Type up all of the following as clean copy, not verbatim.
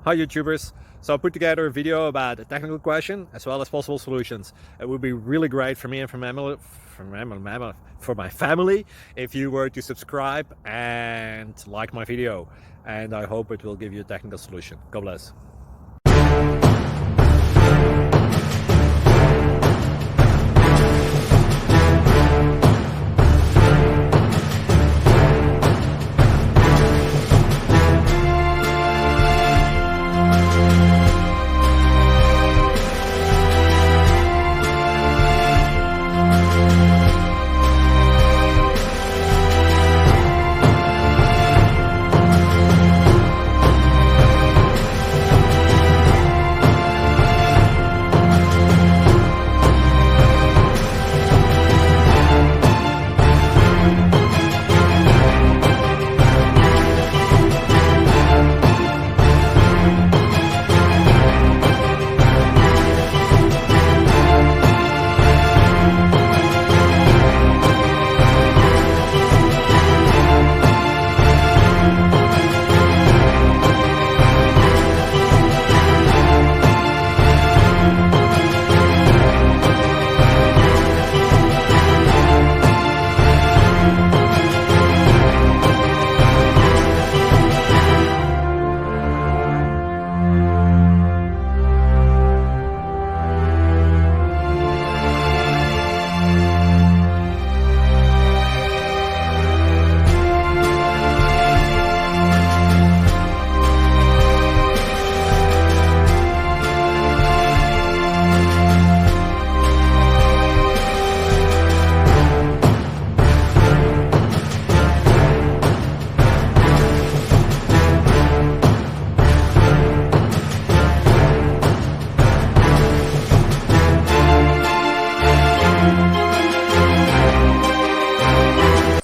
Hi YouTubers! So I put together a video about a technical question as well as possible solutions. It would be really great for me and for my family if you were to subscribe and like my video, and I hope it will give you a technical solution. God bless.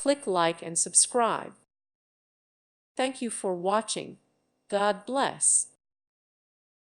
Click like and subscribe. Thank you for watching. God bless.